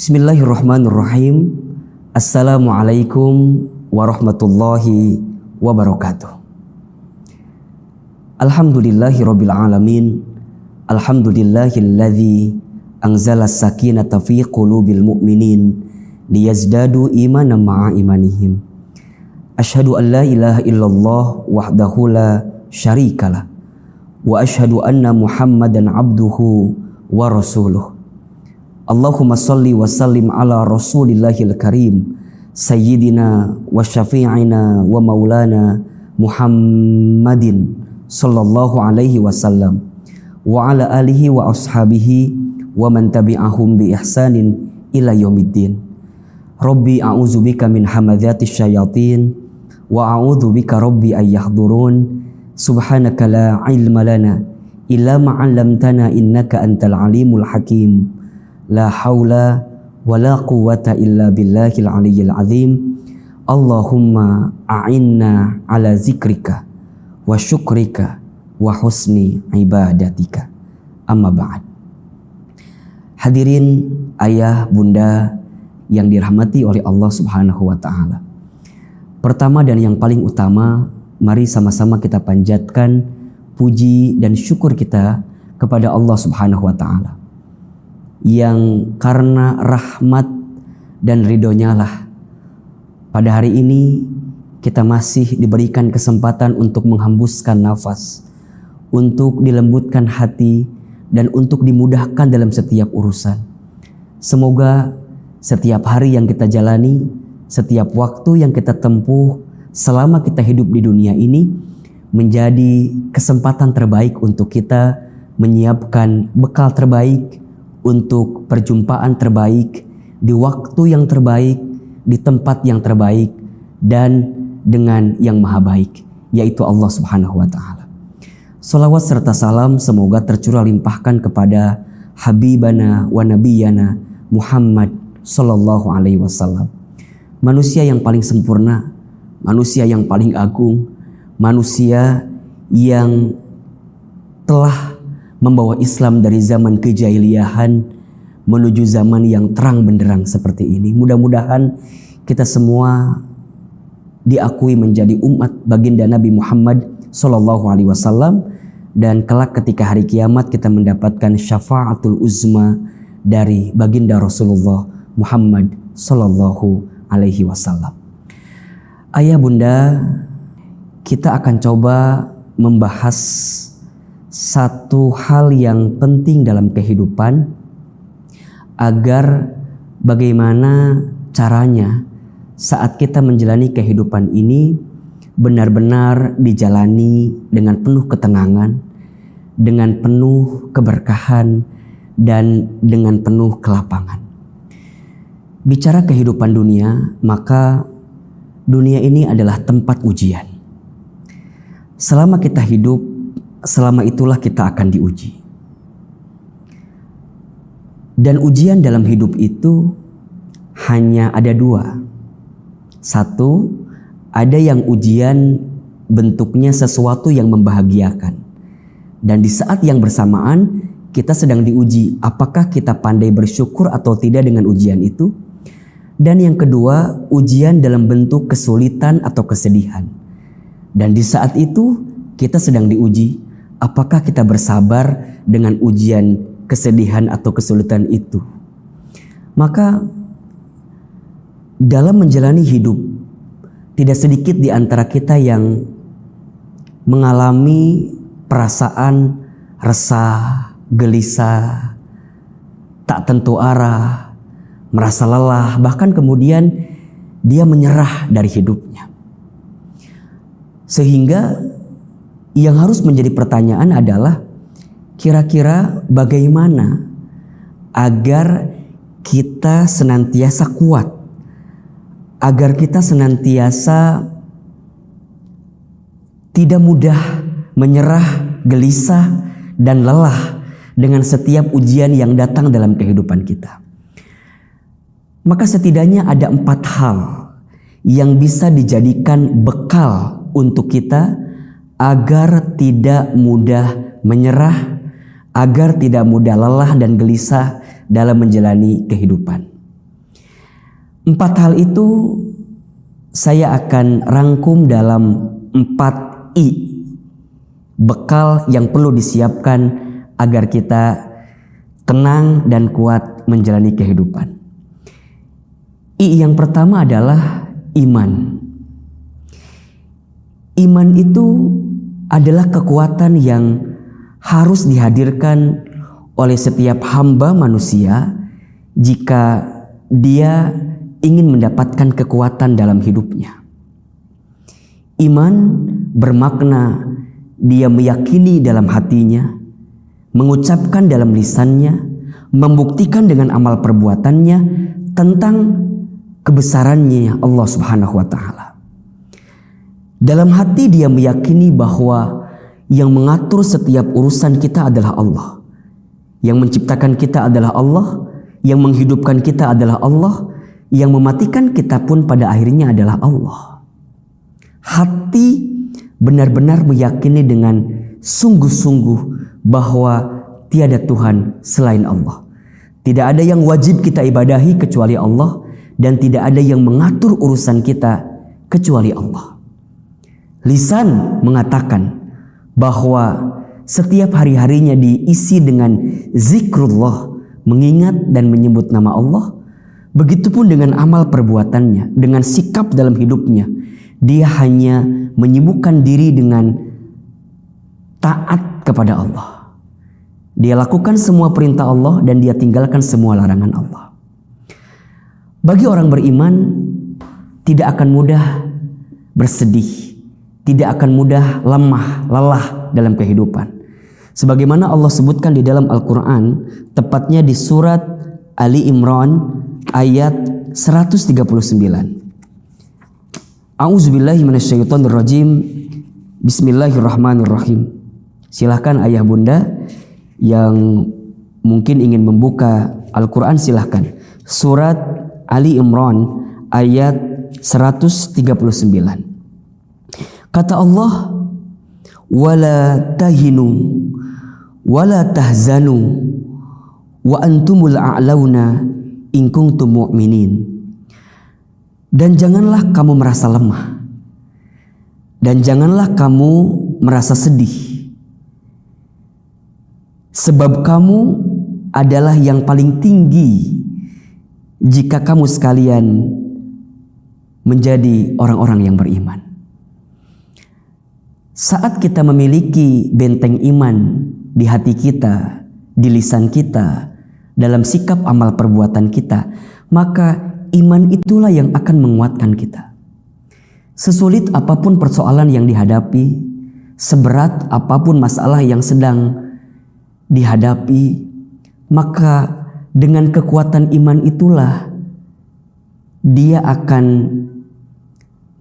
Bismillahirrahmanirrahim. Assalamualaikum warahmatullahi wabarakatuh. Alhamdulillahirabbil alamin. Alhamdulillahilladzi anzala sakinata fi qulubil mu'minin liyazdadu imanan ma'a imanihim. Asyhadu an la ilaha illallah wahdahu la syarikalah wa asyhadu anna Muhammadan abduhu wa rasuluh. Allahumma salli wa sallim ala rasulillahil karim sayyidina wa syafi'ina wa maulana Muhammadin sallallahu alaihi wasallam wa ala alihi wa ashabihi wa man tabi'ahum bi ihsanin ila yaumiddin. Rabbi a'udzubika min hamadzatis syayatin wa a'udzubika rabbi ay yahdurun. Subhanaka la ilma lana illa ma 'allamtana innaka antal alimul hakim. La haula wa la quwwata illa billahil aliyyil azim. Allahumma a'inna ala zikrika wa syukrika wa husni ibadatika. Amma ba'd. Hadirin ayah bunda yang dirahmati oleh Allah Subhanahu wa taala. Pertama dan yang paling utama, mari sama-sama kita panjatkan puji dan syukur kita kepada Allah Subhanahu wa taala, yang karena rahmat dan ridhonya lah pada hari ini kita masih diberikan kesempatan untuk menghembuskan nafas, untuk dilembutkan hati, dan untuk dimudahkan dalam setiap urusan. Semoga setiap hari yang kita jalani, setiap waktu yang kita tempuh selama kita hidup di dunia ini menjadi kesempatan terbaik untuk kita menyiapkan bekal terbaik untuk perjumpaan terbaik, di waktu yang terbaik, di tempat yang terbaik, dan dengan yang maha baik, yaitu Allah Subhanahu wa ta'ala. Salawat serta salam semoga tercurah limpahkan kepada Habibana wa Nabiyana Muhammad sallallahu alaihi wasallam. Manusia yang paling sempurna, manusia yang paling agung, manusia yang telah membawa Islam dari zaman kejahiliahan menuju zaman yang terang benderang seperti ini. Mudah-mudahan kita semua diakui menjadi umat baginda Nabi Muhammad sallallahu alaihi wasallam, dan kelak ketika hari kiamat kita mendapatkan syafaatul uzma dari baginda Rasulullah Muhammad sallallahu alaihi wasallam. Ayah bunda, kita akan coba membahas satu hal yang penting dalam kehidupan, agar bagaimana caranya saat kita menjalani kehidupan ini benar-benar dijalani dengan penuh ketenangan, dengan penuh keberkahan, dan dengan penuh kelapangan. Bicara kehidupan dunia, maka dunia ini adalah tempat ujian. Selama kita hidup, selama itulah kita akan diuji. Dan ujian dalam hidup itu hanya ada dua. Satu, ada yang ujian bentuknya sesuatu yang membahagiakan. Dan di saat yang bersamaan kita sedang diuji, apakah kita pandai bersyukur atau tidak dengan ujian itu. Dan yang kedua, ujian dalam bentuk kesulitan atau kesedihan. Dan di saat itu kita sedang diuji, apakah kita bersabar dengan ujian kesedihan atau kesulitan itu. Maka dalam menjalani hidup, tidak sedikit di antara kita yang mengalami perasaan resah, gelisah, tak tentu arah, merasa lelah, bahkan kemudian dia menyerah dari hidupnya. Sehingga yang harus menjadi pertanyaan adalah, kira-kira bagaimana agar kita senantiasa kuat, agar kita senantiasa tidak mudah menyerah, gelisah, dan lelah dengan setiap ujian yang datang dalam kehidupan kita. Maka setidaknya ada 4 hal yang bisa dijadikan bekal untuk kita agar tidak mudah menyerah, agar tidak mudah lelah dan gelisah dalam menjalani kehidupan. 4 hal itu saya akan rangkum dalam 4 I, bekal yang perlu disiapkan agar kita tenang dan kuat menjalani kehidupan. I yang pertama adalah iman. Iman itu adalah kekuatan yang harus dihadirkan oleh setiap hamba manusia jika dia ingin mendapatkan kekuatan dalam hidupnya. Iman bermakna dia meyakini dalam hatinya, mengucapkan dalam lisannya, membuktikan dengan amal perbuatannya tentang kebesarannya Allah Subhanahu wa Ta'ala. Dalam hati dia meyakini bahwa yang mengatur setiap urusan kita adalah Allah, yang menciptakan kita adalah Allah, yang menghidupkan kita adalah Allah, yang mematikan kita pun pada akhirnya adalah Allah. Hati benar-benar meyakini dengan sungguh-sungguh bahwa tiada Tuhan selain Allah. Tidak ada yang wajib kita ibadahi kecuali Allah, dan tidak ada yang mengatur urusan kita kecuali Allah. Lisan mengatakan bahwa setiap hari-harinya diisi dengan zikrullah, mengingat dan menyebut nama Allah. Begitupun dengan amal perbuatannya, dengan sikap dalam hidupnya. Dia hanya menyibukkan diri dengan taat kepada Allah. Dia lakukan semua perintah Allah dan dia tinggalkan semua larangan Allah. Bagi orang beriman, tidak akan mudah bersedih, tidak akan mudah lemah, lelah dalam kehidupan. Sebagaimana Allah sebutkan di dalam Al-Quran, tepatnya di surat Ali Imran ayat 139. A'udzubillahi minasyaitonirrajim. Bismillahirrahmanirrahim. Silahkan ayah bunda yang mungkin ingin membuka Al-Quran, silahkan. Surat Ali Imran ayat 139. Kata Allah, wala tahinu wala tahzanu wa antumul a'launa in kuntum mu'minin. Dan janganlah kamu merasa lemah, dan janganlah kamu merasa sedih, sebab kamu adalah yang paling tinggi jika kamu sekalian menjadi orang-orang yang beriman. Saat kita memiliki benteng iman di hati kita, di lisan kita, dalam sikap amal perbuatan kita, maka iman itulah yang akan menguatkan kita. Sesulit apapun persoalan yang dihadapi, seberat apapun masalah yang sedang dihadapi, maka dengan kekuatan iman itulah dia akan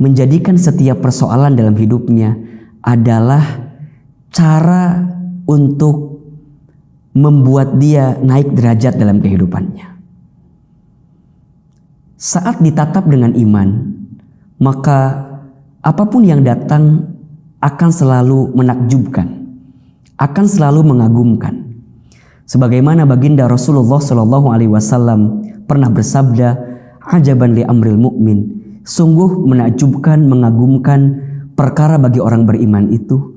menjadikan setiap persoalan dalam hidupnya adalah cara untuk membuat dia naik derajat dalam kehidupannya. Saat ditatap dengan iman, maka apapun yang datang akan selalu menakjubkan, akan selalu mengagumkan. Sebagaimana baginda Rasulullah SAW pernah bersabda, ajaban li amril mu'min, sungguh menakjubkan, mengagumkan perkara bagi orang beriman itu.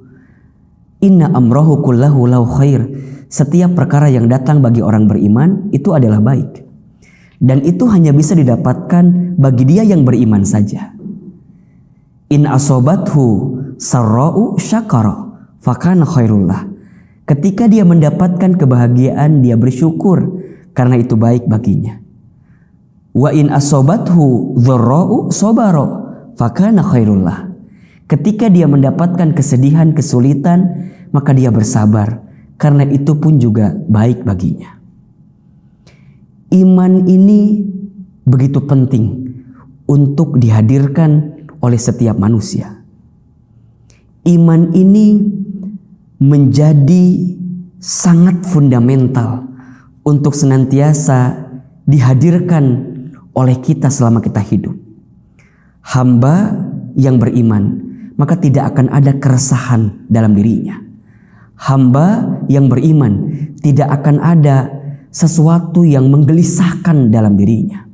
Inna amrahu kullahu lahu khair, setiap perkara yang datang bagi orang beriman itu adalah baik. Dan itu hanya bisa didapatkan bagi dia yang beriman saja. In asobathu sarra'u syakara fakana khairullah. Ketika dia mendapatkan kebahagiaan, dia bersyukur karena itu baik baginya. Wa in asobathu dharra'u sabara fakana khairullah. Ketika dia mendapatkan kesedihan, kesulitan, maka dia bersabar karena itu pun juga baik baginya. Iman ini begitu penting untuk dihadirkan oleh setiap manusia. Iman ini menjadi sangat fundamental untuk senantiasa dihadirkan oleh kita selama kita hidup. Hamba yang beriman, maka tidak akan ada keresahan dalam dirinya. Hamba yang beriman, tidak akan ada sesuatu yang menggelisahkan dalam dirinya.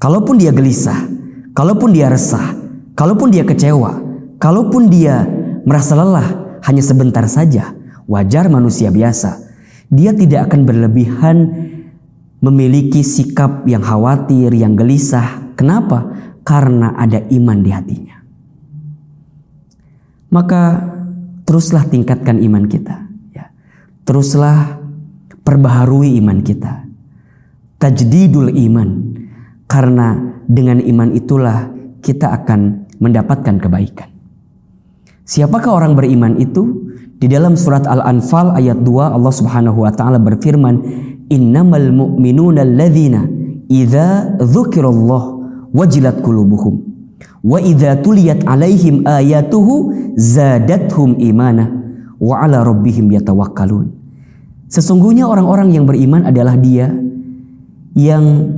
Kalaupun dia gelisah, kalaupun dia resah, kalaupun dia kecewa, kalaupun dia merasa lelah hanya sebentar saja, wajar manusia biasa. Dia tidak akan berlebihan memiliki sikap yang khawatir, yang gelisah. Kenapa? Karena ada iman di hatinya. Maka teruslah tingkatkan iman kita. Ya. Teruslah perbaharui iman kita. Tajdidul iman. Karena dengan iman itulah kita akan mendapatkan kebaikan. Siapakah orang beriman itu? Di dalam surat Al-Anfal ayat 2 Allah Subhanahu wa taala berfirman, "Innamal mu'minuna alladzina idza dzukirallah wajilat qulubuhum wa idza tuliyat 'alaihim ayatuhu zadatuhum imana wa 'ala rabbihim yatawakkalun." Sesungguhnya orang-orang yang beriman adalah dia yang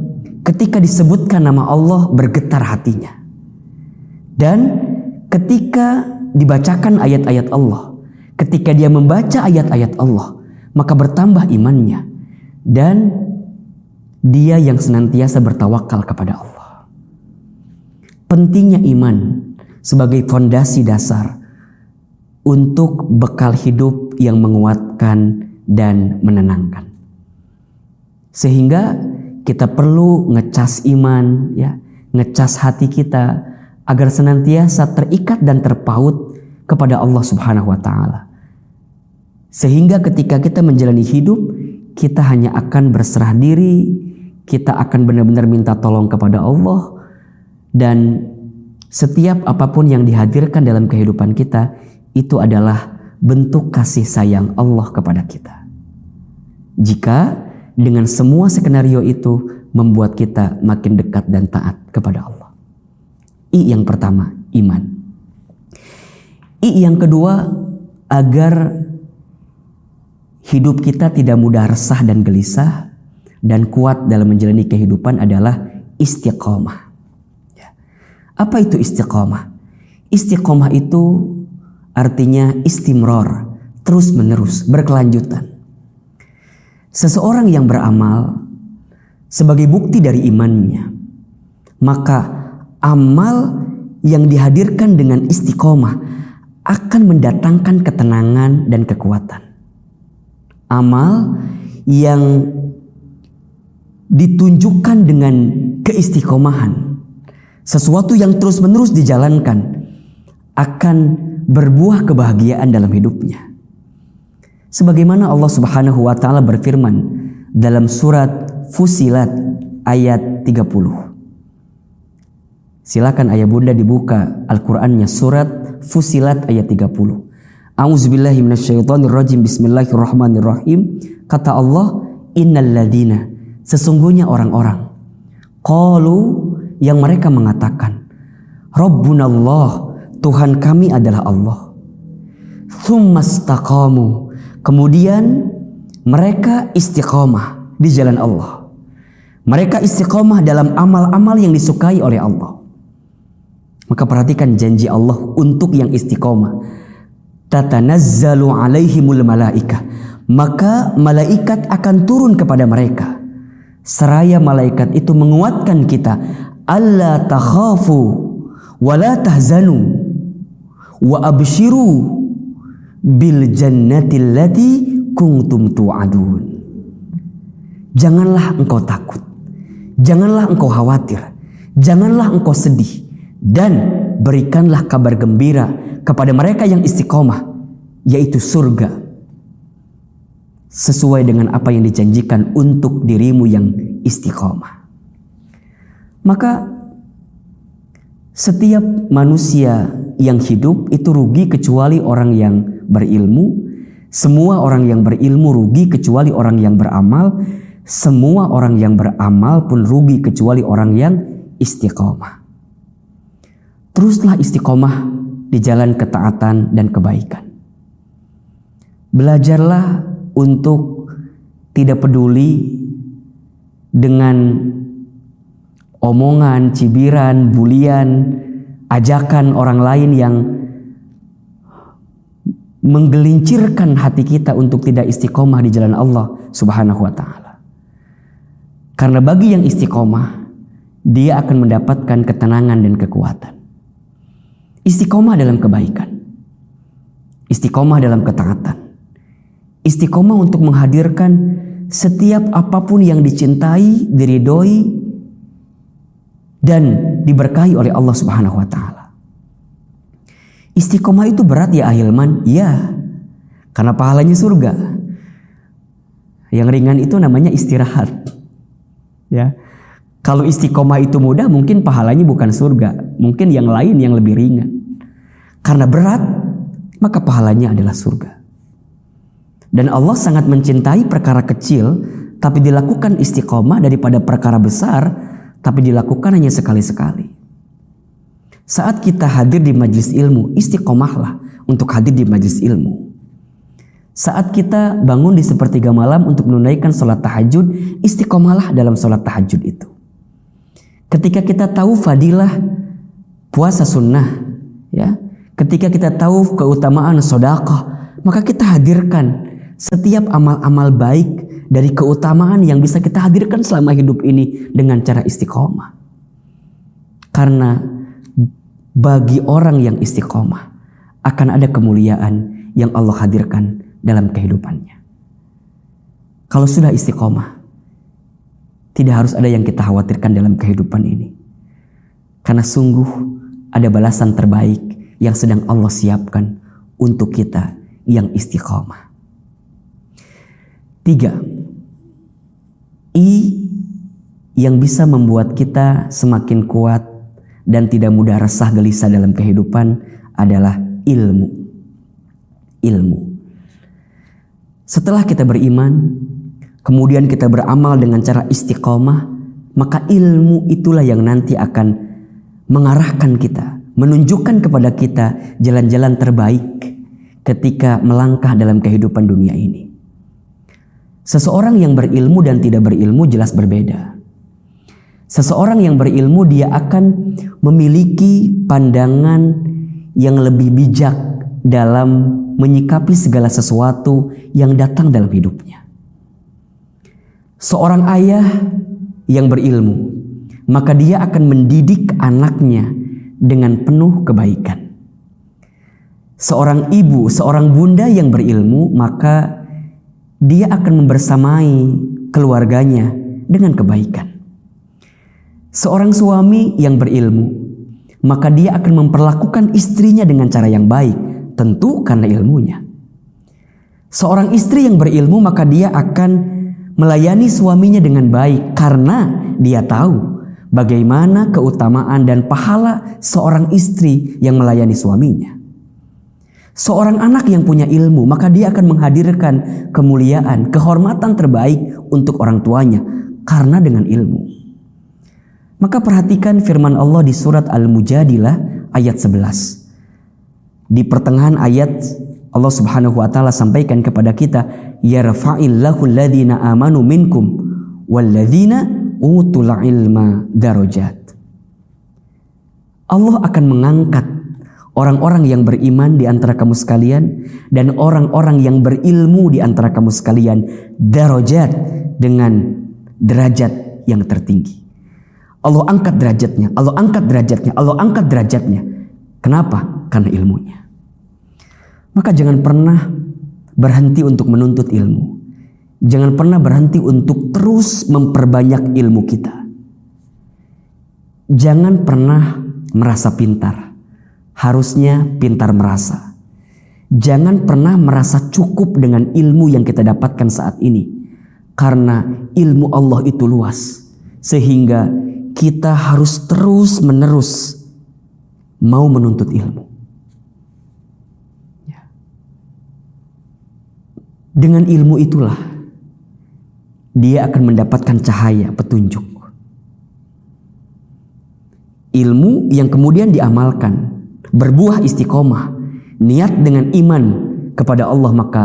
ketika disebutkan nama Allah bergetar hatinya. Dan ketika dibacakan ayat-ayat Allah, ketika dia membaca ayat-ayat Allah, maka bertambah imannya. Dan dia yang senantiasa bertawakal kepada Allah. Pentingnya iman sebagai fondasi dasar untuk bekal hidup yang menguatkan dan menenangkan. Sehingga kita perlu ngecas iman, ya, ngecas hati kita agar senantiasa terikat dan terpaut kepada Allah Subhanahu wa taala. Sehingga ketika kita menjalani hidup, kita hanya akan berserah diri, kita akan benar-benar minta tolong kepada Allah, dan setiap apapun yang dihadirkan dalam kehidupan kita itu adalah bentuk kasih sayang Allah kepada kita. Jika dengan semua skenario itu membuat kita makin dekat dan taat kepada Allah. I yang pertama, iman. I yang kedua, agar hidup kita tidak mudah resah dan gelisah dan kuat dalam menjalani kehidupan adalah istiqomah. Apa itu istiqomah? Istiqomah itu artinya istimror, terus menerus, berkelanjutan. Seseorang yang beramal sebagai bukti dari imannya, maka amal yang dihadirkan dengan istiqomah akan mendatangkan ketenangan dan kekuatan. Amal yang ditunjukkan dengan keistiqomahan, sesuatu yang terus-menerus dijalankan, akan berbuah kebahagiaan dalam hidupnya. Sebagaimana Allah Subhanahu wa taala berfirman dalam surat Fussilat ayat 30. Silakan ayah bunda dibuka Al-Qur'annya, surat Fussilat ayat 30. A'udzubillahi minasyaitonirrajim. Bismillahirrahmanirrahim. Kata Allah, innalladzina, sesungguhnya orang-orang, qalu, yang mereka mengatakan, Rabbunallah, Tuhan kami adalah Allah. Tsumastaqamu, kemudian mereka istiqomah di jalan Allah. Mereka istiqomah dalam amal-amal yang disukai oleh Allah. Maka perhatikan janji Allah untuk yang istiqomah. Tatanazzalu alaihimul malaikah, maka malaikat akan turun kepada mereka. Seraya malaikat itu menguatkan kita, alla takhafu wa la tahzanu wa abshiru bil jannati allati kuntum tu'adun. Janganlah engkau takut, janganlah engkau khawatir, janganlah engkau sedih, dan berikanlah kabar gembira kepada mereka yang istiqomah, yaitu surga sesuai dengan apa yang dijanjikan untuk dirimu yang istiqomah. Maka setiap manusia yang hidup itu rugi kecuali orang yang berilmu. Semua orang yang berilmu rugi kecuali orang yang beramal. Semua orang yang beramal pun rugi kecuali orang yang istiqomah. Teruslah istiqomah di jalan ketaatan dan kebaikan. Belajarlah untuk tidak peduli dengan omongan, cibiran, bulian, ajakan orang lain yang menggelincirkan hati kita untuk tidak istiqomah di jalan Allah Subhanahu wa taala. Karena bagi yang istiqomah, dia akan mendapatkan ketenangan dan kekuatan. Istiqomah dalam kebaikan, istiqomah dalam ketaatan, istiqomah untuk menghadirkan setiap apapun yang dicintai, diridhoi, dan diberkahi oleh Allah Subhanahu wa Ta'ala. Istiqomah itu berat ya ahilman? Ya, karena pahalanya surga. Yang ringan itu namanya istirahat. Ya, kalau istiqomah itu mudah, mungkin pahalanya bukan surga, mungkin yang lain yang lebih ringan. Karena berat, maka pahalanya adalah surga. Dan Allah sangat mencintai perkara kecil, tapi dilakukan istiqomah, daripada perkara besar, tapi dilakukan hanya sekali-sekali. Saat kita hadir di majelis ilmu, istiqomahlah untuk hadir di majelis ilmu. Saat kita bangun di sepertiga malam untuk menunaikan sholat tahajud, istiqomahlah dalam sholat tahajud itu. Ketika kita tahu fadilah puasa sunnah, ya, ketika kita tahu keutamaan sedekah, maka kita hadirkan setiap amal-amal baik dari keutamaan yang bisa kita hadirkan selama hidup ini dengan cara istiqomah. Karena bagi orang yang istiqomah akan ada kemuliaan yang Allah hadirkan dalam kehidupannya. Kalau sudah istiqomah, tidak harus ada yang kita khawatirkan dalam kehidupan ini. Karena sungguh ada balasan terbaik yang sedang Allah siapkan untuk kita yang istiqomah. 3. I yang bisa membuat kita semakin kuat dan tidak mudah resah gelisah dalam kehidupan adalah ilmu. Ilmu. Setelah kita beriman, kemudian kita beramal dengan cara istiqomah, maka ilmu itulah yang nanti akan mengarahkan kita, menunjukkan kepada kita jalan-jalan terbaik ketika melangkah dalam kehidupan dunia ini. Seseorang yang berilmu dan tidak berilmu jelas berbeda. Seseorang yang berilmu dia akan memiliki pandangan yang lebih bijak dalam menyikapi segala sesuatu yang datang dalam hidupnya. Seorang ayah yang berilmu, maka dia akan mendidik anaknya dengan penuh kebaikan. Seorang ibu, seorang bunda yang berilmu, maka dia akan membersamai keluarganya dengan kebaikan. Seorang suami yang berilmu, maka dia akan memperlakukan istrinya dengan cara yang baik, tentu karena ilmunya. Seorang istri yang berilmu, maka dia akan melayani suaminya dengan baik karena dia tahu bagaimana keutamaan dan pahala seorang istri yang melayani suaminya. Seorang anak yang punya ilmu, maka dia akan menghadirkan kemuliaan, kehormatan terbaik untuk orang tuanya karena dengan ilmu. Maka perhatikan firman Allah di surat Al-Mujadilah ayat 11. Di pertengahan ayat Allah Subhanahu wa taala sampaikan kepada kita, yarfa'illahu alladhina amanu minkum walladzina utul ilma darajat. Allah akan mengangkat orang-orang yang beriman di antara kamu sekalian dan orang-orang yang berilmu di antara kamu sekalian darajat, dengan derajat yang tertinggi. Allah angkat derajatnya, Allah angkat derajatnya, Allah angkat derajatnya. Kenapa? Karena ilmunya. Maka jangan pernah berhenti untuk menuntut ilmu. Jangan pernah berhenti untuk terus memperbanyak ilmu kita. Jangan pernah merasa pintar. Harusnya pintar merasa. Jangan pernah merasa cukup dengan ilmu yang kita dapatkan saat ini. Karena ilmu Allah itu luas. Sehingga kita harus terus menerus mau menuntut ilmu. Dengan ilmu itulah dia akan mendapatkan cahaya petunjuk. Ilmu yang kemudian diamalkan, berbuah istiqomah, niat dengan iman kepada Allah, maka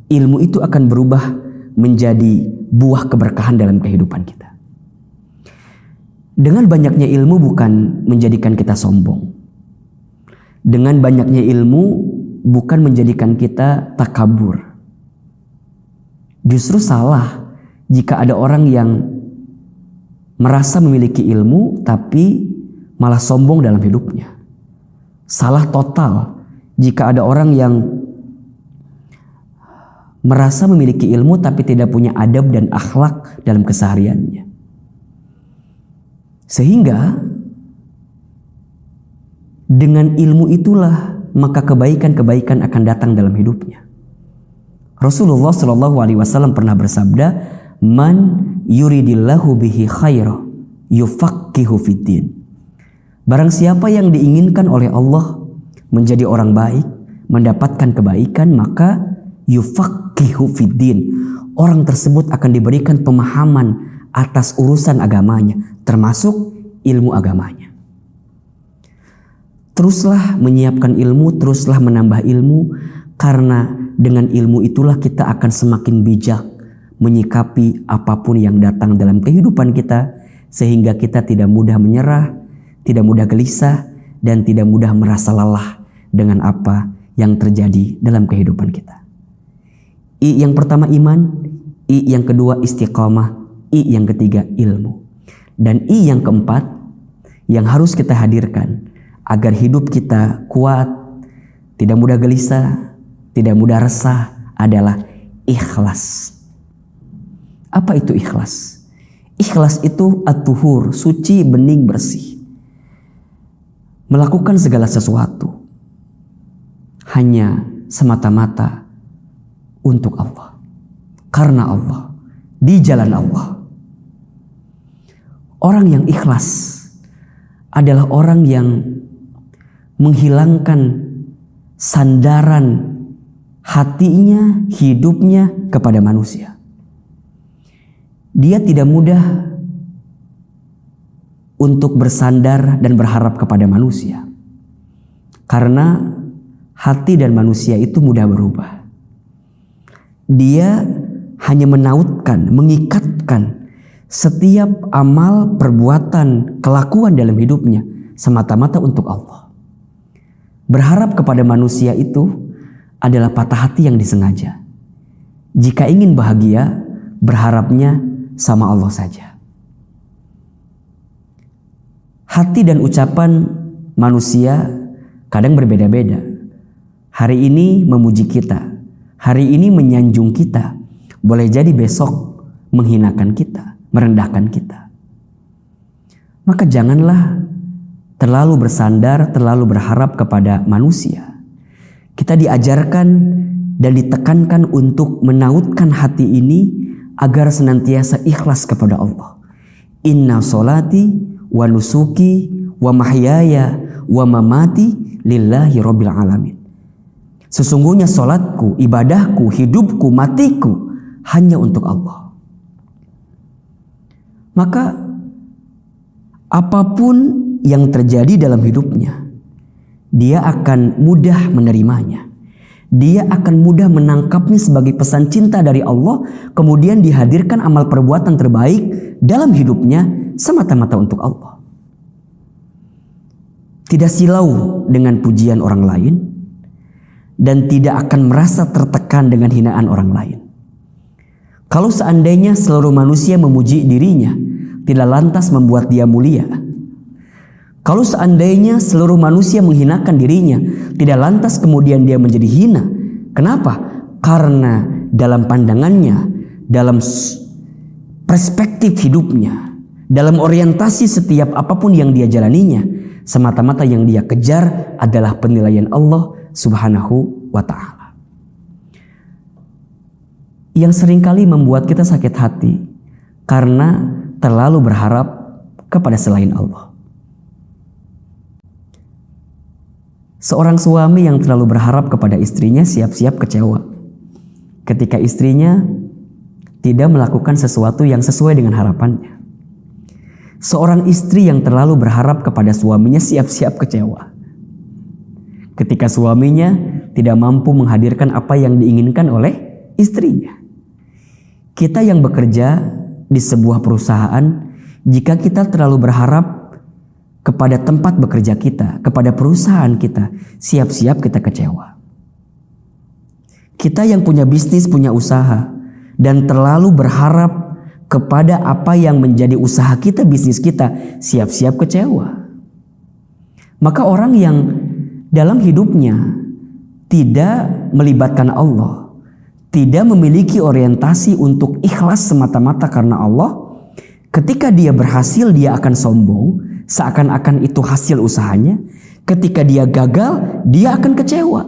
ilmu itu akan berubah menjadi buah keberkahan dalam kehidupan kita. Dengan banyaknya ilmu bukan menjadikan kita sombong. Dengan banyaknya ilmu bukan menjadikan kita takabur. Justru salah jika ada orang yang merasa memiliki ilmu tapi malah sombong dalam hidupnya. Salah total jika ada orang yang merasa memiliki ilmu tapi tidak punya adab dan akhlak dalam kesehariannya. Sehingga dengan ilmu itulah maka kebaikan-kebaikan akan datang dalam hidupnya. Rasulullah SAW pernah bersabda, "Man yuridillahu bihi khaira yufaqihu fiddin." Barang siapa yang diinginkan oleh Allah menjadi orang baik, mendapatkan kebaikan, maka yufaqihu fiddin. Orang tersebut akan diberikan pemahaman atas urusan agamanya, termasuk ilmu agamanya. Teruslah menyiapkan ilmu, teruslah menambah ilmu, karena dengan ilmu itulah kita akan semakin bijak menyikapi apapun yang datang dalam kehidupan kita, sehingga kita tidak mudah menyerah, tidak mudah gelisah, dan tidak mudah merasa lelah dengan apa yang terjadi dalam kehidupan kita. I yang pertama iman, I yang kedua istiqamah, I yang ketiga ilmu. Dan I yang keempat yang harus kita hadirkan agar hidup kita kuat, tidak mudah gelisah, tidak mudah resah adalah ikhlas. Apa itu ikhlas? Ikhlas itu at-tuhur, suci, bening, bersih. Melakukan segala sesuatu hanya semata-mata untuk Allah, karena Allah, di jalan Allah. Orang yang ikhlas adalah orang yang menghilangkan sandaran hatinya, hidupnya kepada manusia. Dia tidak mudah untuk bersandar dan berharap kepada manusia, karena hati dan manusia itu mudah berubah. Dia hanya menautkan, mengikatkan setiap amal, perbuatan, kelakuan dalam hidupnya semata-mata untuk Allah. Berharap kepada manusia itu adalah patah hati yang disengaja. Jika ingin bahagia, berharapnya sama Allah saja. Hati dan ucapan manusia kadang berbeda-beda. Hari ini memuji kita, hari ini menyanjung kita, boleh jadi besok menghinakan kita, merendahkan kita. Maka janganlah terlalu bersandar, terlalu berharap kepada manusia. Kita diajarkan dan ditekankan untuk menautkan hati ini agar senantiasa ikhlas kepada Allah. Inna sholati wa nusuki wa mahyaya wa mamati lillahi rabbil alamin. Sesungguhnya solatku, ibadahku, hidupku, matiku hanya untuk Allah. Maka apapun yang terjadi dalam hidupnya, dia akan mudah menerimanya. Dia akan mudah menangkapnya sebagai pesan cinta dari Allah, kemudian dihadirkan amal perbuatan terbaik dalam hidupnya semata-mata untuk Allah. Tidak silau dengan pujian orang lain, dan tidak akan merasa tertekan dengan hinaan orang lain. Kalau seandainya seluruh manusia memuji dirinya, tidak lantas membuat dia mulia. Kalau seandainya seluruh manusia menghinakan dirinya, tidak lantas kemudian dia menjadi hina. Kenapa? Karena dalam pandangannya, dalam perspektif hidupnya, dalam orientasi setiap apapun yang dia jalaninya, semata-mata yang dia kejar adalah penilaian Allah Subhanahu wa ta'ala. Yang seringkali membuat kita sakit hati karena terlalu berharap kepada selain Allah. Seorang suami yang terlalu berharap kepada istrinya siap-siap kecewa ketika istrinya tidak melakukan sesuatu yang sesuai dengan harapannya. Seorang istri yang terlalu berharap kepada suaminya siap-siap kecewa ketika suaminya tidak mampu menghadirkan apa yang diinginkan oleh istrinya. Kita yang bekerja di sebuah perusahaan, jika kita terlalu berharap kepada tempat bekerja kita, kepada perusahaan kita, siap-siap kita kecewa. Kita yang punya bisnis, punya usaha, dan terlalu berharap kepada apa yang menjadi usaha kita, bisnis kita, siap-siap kecewa. Maka orang yang dalam hidupnya tidak melibatkan Allah, tidak memiliki orientasi untuk ikhlas semata-mata karena Allah, ketika dia berhasil dia akan sombong, seakan-akan itu hasil usahanya. Ketika dia gagal, dia akan kecewa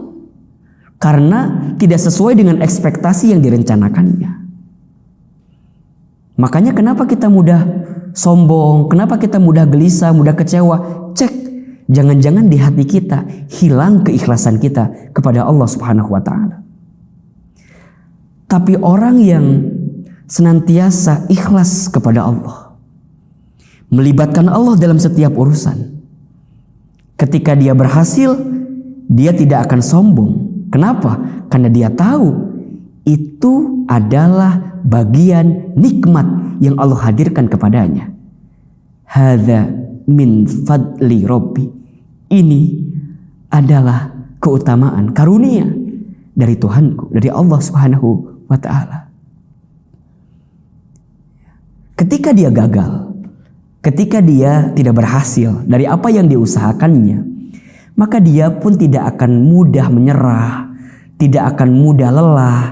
karena tidak sesuai dengan ekspektasi yang direncanakannya. Makanya kenapa kita mudah sombong, kenapa kita mudah gelisah, mudah kecewa? Cek, jangan-jangan di hati kita hilang keikhlasan kita kepada Allah Subhanahu wa taala. Tapi orang yang senantiasa ikhlas kepada Allah, melibatkan Allah dalam setiap urusan, ketika dia berhasil, dia tidak akan sombong. Kenapa? Karena dia tahu itu adalah bagian nikmat yang Allah hadirkan kepadanya. Hadza min fadli Rabbi. Ini adalah keutamaan, karunia dari Tuhanku, dari Allah Subhanahu wa taala. Ketika dia gagal, ketika dia tidak berhasil dari apa yang diusahakannya, maka dia pun tidak akan mudah menyerah, tidak akan mudah lelah,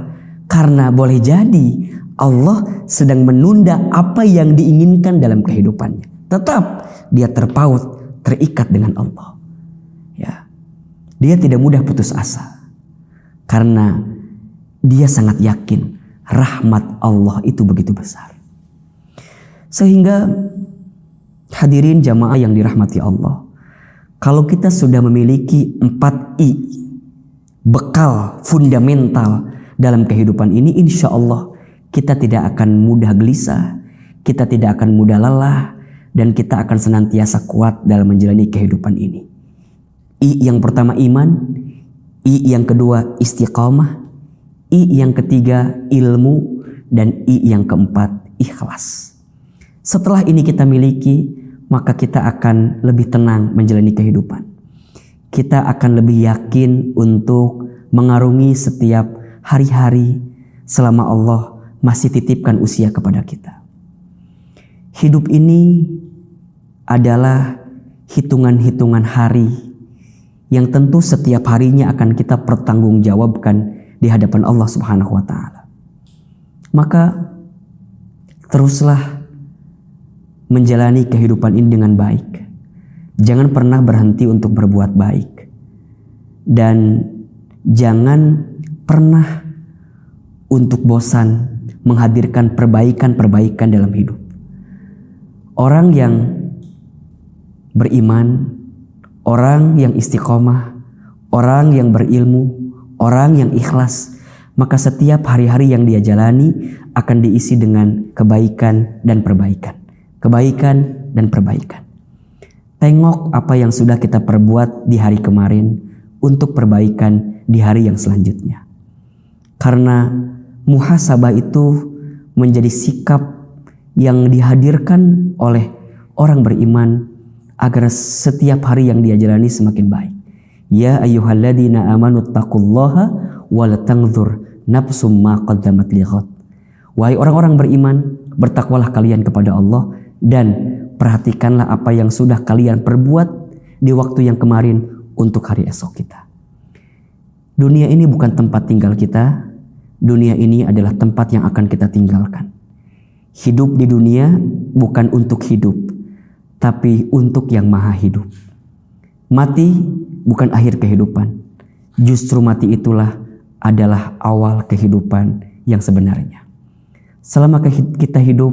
karena boleh jadi Allah sedang menunda apa yang diinginkan dalam kehidupannya. Tetap dia terpaut, terikat dengan Allah. Ya, dia tidak mudah putus asa karena dia sangat yakin rahmat Allah itu begitu besar. Sehingga hadirin jamaah yang dirahmati Allah, kalau kita sudah memiliki 4 I, bekal fundamental dalam kehidupan ini, insya Allah kita tidak akan mudah gelisah, kita tidak akan mudah lelah, dan kita akan senantiasa kuat dalam menjalani kehidupan ini. I yang pertama iman, I yang kedua istiqamah, I yang ketiga ilmu, dan I yang keempat ikhlas. Setelah ini kita miliki, maka kita akan lebih tenang menjalani kehidupan. Kita akan lebih yakin untuk mengarungi setiap hari-hari selama Allah masih titipkan usia kepada kita. Hidup ini adalah hitungan-hitungan hari yang tentu setiap harinya akan kita pertanggungjawabkan di hadapan Allah Subhanahu wa taala. Maka teruslah menjalani kehidupan ini dengan baik. Jangan pernah berhenti untuk berbuat baik. Dan jangan pernah untuk bosan menghadirkan perbaikan-perbaikan dalam hidup. Orang yang beriman, orang yang istiqomah, orang yang berilmu, orang yang ikhlas, maka setiap hari-hari yang dia jalani akan diisi dengan kebaikan dan perbaikan. Kebaikan dan perbaikan. Tengok apa yang sudah kita perbuat di hari kemarin untuk perbaikan di hari yang selanjutnya. Karena muhasabah itu menjadi sikap yang dihadirkan oleh orang beriman agar setiap hari yang dia jalani semakin baik. Ya ayyuhalladzina amanu taqullaha wal tanzur nafsum ma qaddamat lighad. Wahai orang-orang beriman, bertakwalah kalian kepada Allah dan perhatikanlah apa yang sudah kalian perbuat di waktu yang kemarin untuk hari esok kita. Dunia ini bukan tempat tinggal kita. Dunia ini adalah tempat yang akan kita tinggalkan. Hidup di dunia bukan untuk hidup, tapi untuk yang maha hidup. Mati bukan akhir kehidupan. Justru mati itulah adalah awal kehidupan yang sebenarnya. Selama kita hidup,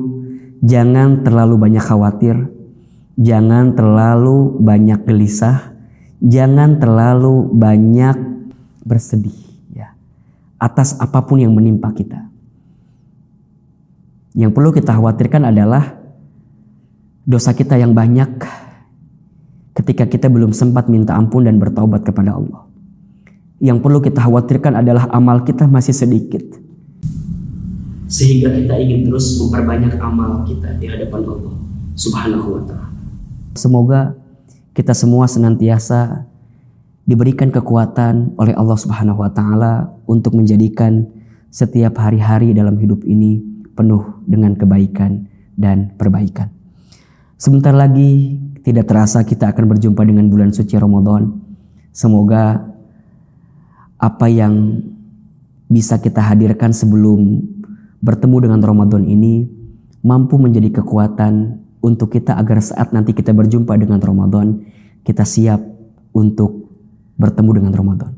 jangan terlalu banyak khawatir, jangan terlalu banyak gelisah, jangan terlalu banyak bersedih ya, atas apapun yang menimpa kita. Yang perlu kita khawatirkan adalah dosa kita yang banyak ketika kita belum sempat minta ampun dan bertaubat kepada Allah. Yang perlu kita khawatirkan adalah amal kita masih sedikit, sehingga kita ingin terus memperbanyak amal kita di hadapan Allah Subhanahu wa ta'ala. Semoga kita semua senantiasa diberikan kekuatan oleh Allah Subhanahu wa ta'ala untuk menjadikan setiap hari-hari dalam hidup ini penuh dengan kebaikan dan perbaikan. Sebentar lagi tidak terasa kita akan berjumpa dengan bulan suci Ramadan. Semoga apa yang bisa kita hadirkan sebelum bertemu dengan Ramadan ini mampu menjadi kekuatan untuk kita agar saat nanti kita berjumpa dengan Ramadan, kita siap untuk bertemu dengan Ramadan.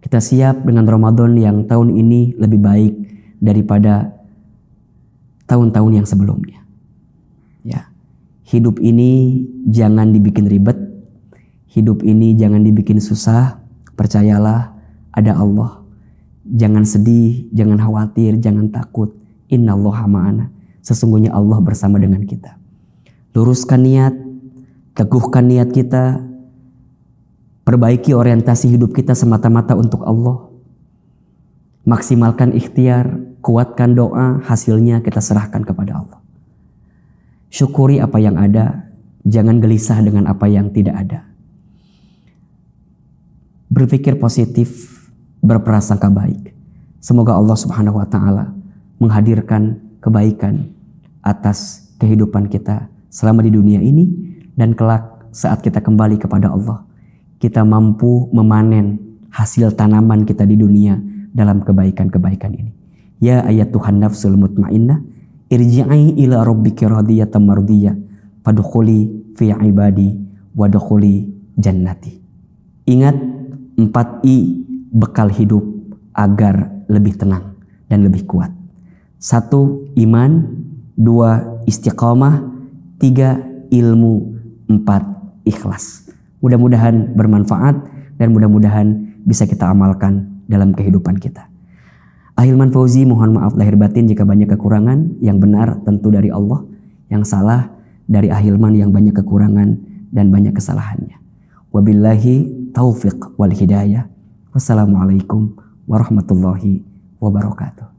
Kita siap dengan Ramadan yang tahun ini lebih baik daripada tahun-tahun yang sebelumnya. Ya. Hidup ini jangan dibikin ribet. Hidup ini jangan dibikin susah. Percayalah ada Allah. Jangan sedih, jangan khawatir, jangan takut. Innallaha ma'ana. Sesungguhnya Allah bersama dengan kita. Luruskan niat, teguhkan niat kita. Perbaiki orientasi hidup kita semata-mata untuk Allah. Maksimalkan ikhtiar, kuatkan doa, hasilnya kita serahkan kepada Allah. Syukuri apa yang ada, jangan gelisah dengan apa yang tidak ada. Berpikir positif, berprasangka baik. Semoga Allah Subhanahu wa taala menghadirkan kebaikan atas kehidupan kita selama di dunia ini, dan kelak saat kita kembali kepada Allah, kita mampu memanen hasil tanaman kita di dunia dalam kebaikan-kebaikan ini. Ya ayyatuhan nafsul mutmainnah, irji'i ila rabbiki radiyatan mardiyah, fadkhuli fi ibadi wadkhuli jannati. Ingat 4I bekal hidup agar lebih tenang dan lebih kuat. 1. Iman. 2. Istiqamah. 3. Ilmu. 4. Ikhlas. Mudah-mudahan bermanfaat dan mudah-mudahan bisa kita amalkan dalam kehidupan kita. Ahilman Fauzi mohon maaf lahir batin jika banyak kekurangan. Yang benar tentu dari Allah, yang salah dari Ahilman yang banyak kekurangan dan banyak kesalahannya. Wabillahi taufiq wal hidayah. Wassalamualaikum warahmatullahi wabarakatuh.